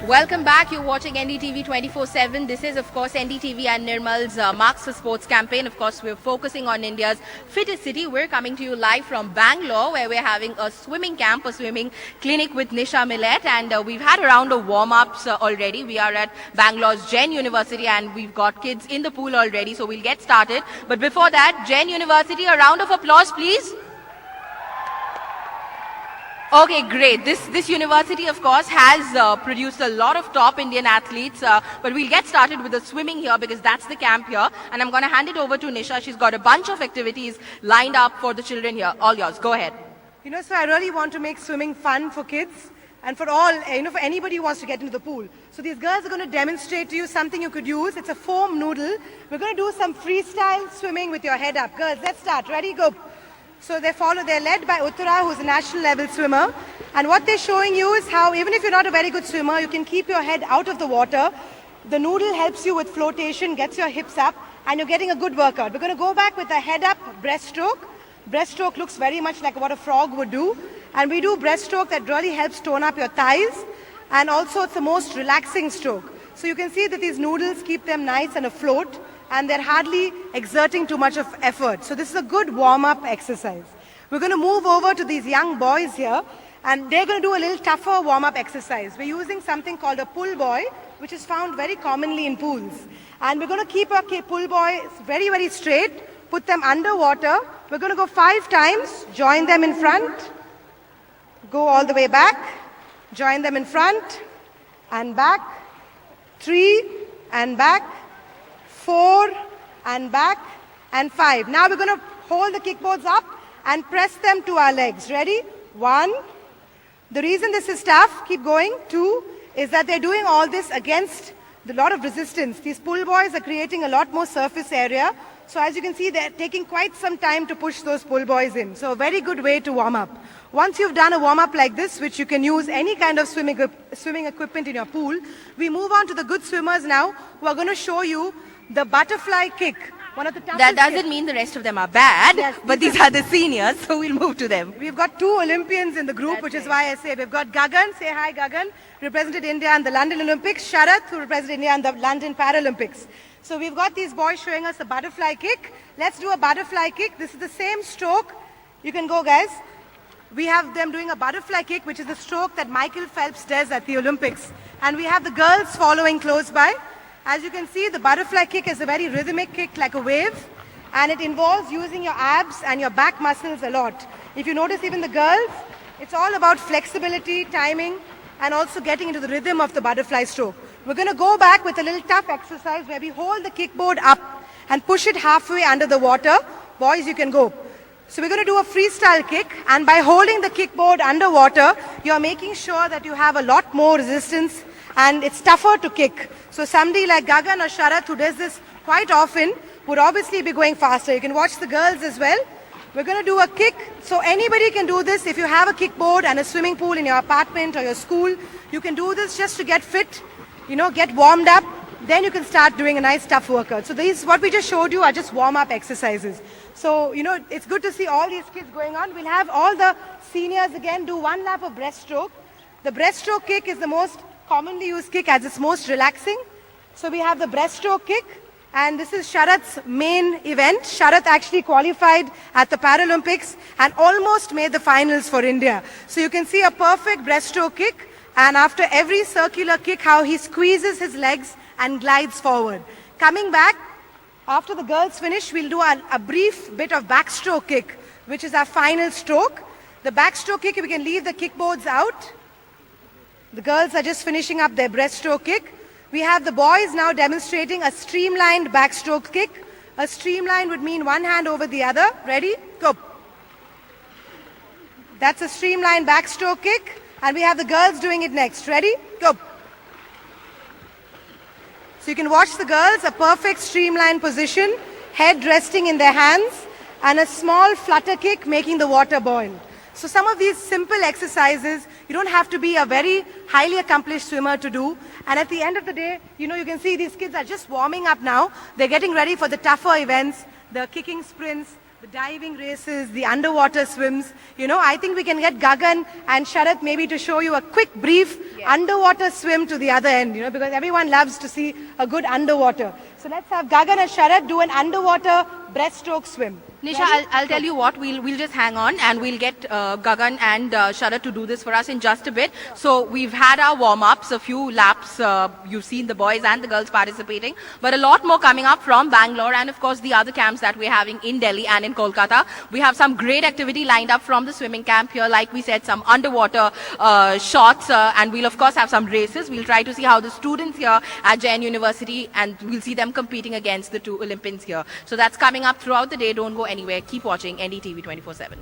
Welcome back. You're watching NDTV 24/7. This is, of course, NDTV and Nirmal's Marks for Sports campaign. Of course, we're focusing on India's fittest city. We're coming to you live from Bangalore, where we're having a swimming camp, a swimming clinic with Nisha Millet. And we've had a round of warm-ups already. We are at Bangalore's Jain University, and we've got kids in the pool already. So we'll get started. But before that, Jain University, a round of applause, please. Okay, great. This university, of course, has produced a lot of top Indian athletes. But we'll get started with the swimming here because that's the camp here. And I'm going to hand it over to Nisha. She's got a bunch of activities lined up for the children here. All yours. Go ahead. So I really want to make swimming fun for kids and for all, for anybody who wants to get into the pool. So these girls are going to demonstrate to you something you could use. It's a foam noodle. We're going to do some freestyle swimming with your head up. Girls, let's start. Ready? Go. So they're led by Uttara, who's a national level swimmer. And what they're showing you is how, even if you're not a very good swimmer, you can keep your head out of the water. The noodle helps you with flotation, gets your hips up, and you're getting a good workout. We're going to go back with a head up breaststroke. Breaststroke looks very much like what a frog would do. And we do breaststroke that really helps tone up your thighs. And also it's the most relaxing stroke. So you can see that these noodles keep them nice and afloat, and they're hardly exerting too much of effort. So this is a good warm-up exercise. We're going to move over to these young boys here, and they're going to do a little tougher warm-up exercise. We're using something called a pull buoy, which is found very commonly in pools. And we're going to keep our pull buoy very, very straight, put them underwater. We're going to go 5 times, join them in front, go all the way back, join them in front, and back, 3, and back, 4, and back, and 5. Now we're going to hold the kickboards up and press them to our legs. Ready? 1. The reason this is tough, keep going, 2, is that they're doing all this against a lot of resistance. These pull buoys are creating a lot more surface area. So as you can see, they're taking quite some time to push those pull buoys in. So a very good way to warm up. Once you've done a warm-up like this, which you can use any kind of swimming equipment in your pool, we move on to the good swimmers now, who are going to show you the butterfly kick. One of the toughest That doesn't mean the rest of them are bad, yes, but these are the seniors, so we'll move to them. We've got 2 Olympians in the group, which is why I say we've got Gagan, say hi Gagan, represented India in the London Olympics, Sharath, who represented India in the London Paralympics. So we've got these boys showing us a butterfly kick. Let's do a butterfly kick. This is the same stroke. You can go, guys. We have them doing a butterfly kick, which is the stroke that Michael Phelps does at the Olympics. And we have the girls following close by. As you can see, the butterfly kick is a very rhythmic kick like a wave, and it involves using your abs and your back muscles a lot. If you notice, even the girls, it's all about flexibility, timing, and also getting into the rhythm of the butterfly stroke. We're going to go back with a little tough exercise where we hold the kickboard up and push it halfway under the water. Boys, you can go. So we're going to do a freestyle kick, and by holding the kickboard underwater, you're making sure that you have a lot more resistance and it's tougher to kick. So somebody like Gagan or Sharath, who does this quite often, would obviously be going faster. You can watch the girls as well. We're going to do a kick. So anybody can do this. If you have a kickboard and a swimming pool in your apartment or your school, you can do this just to get fit, get warmed up. Then you can start doing a nice tough workout. So these, what we just showed you, are just warm-up exercises. So, it's good to see all these kids going on. We'll have all the seniors again do 1 lap of breaststroke. The breaststroke kick is the most commonly used kick as it's most relaxing. So we have the breaststroke kick, and this is Sharath's main event. Sharath actually qualified at the Paralympics and almost made the finals for India. So you can see a perfect breaststroke kick, and after every circular kick, how he squeezes his legs and glides forward. Coming back, after the girls finish, we'll do a brief bit of backstroke kick, which is our final stroke. The backstroke kick, we can leave the kickboards out. The girls are just finishing up their breaststroke kick. We have the boys now demonstrating a streamlined backstroke kick. A streamline would mean one hand over the other. Ready? Go. That's a streamlined backstroke kick. And we have the girls doing it next. Ready? Go. So you can watch the girls, a perfect streamlined position, head resting in their hands, and a small flutter kick making the water boil. So some of these simple exercises, you don't have to be a very highly accomplished swimmer to do. And at the end of the day, you can see these kids are just warming up now. They're getting ready for the tougher events, the kicking sprints, The diving races, the underwater swims. You know, I think we can get Gagan and Sharath maybe to show you a quick, brief underwater swim to the other end, you know, because everyone loves to see a good underwater. So let's have Gagan and Sharath do an underwater breaststroke swim. Nisha, I'll tell you what, we'll just hang on and we'll get Gagan and Sharath to do this for us in just a bit. So we've had our warm-ups, a few laps, you've seen the boys and the girls participating, but a lot more coming up from Bangalore and of course the other camps that we're having in Delhi and in Kolkata. We have some great activity lined up from the swimming camp here, like we said, some underwater shots and we'll of course have some races. We'll try to see how the students here at Jain University, and we'll see them competing against the two Olympians here. So that's coming up throughout the day. Don't go anywhere. Keep watching NDTV 24/7.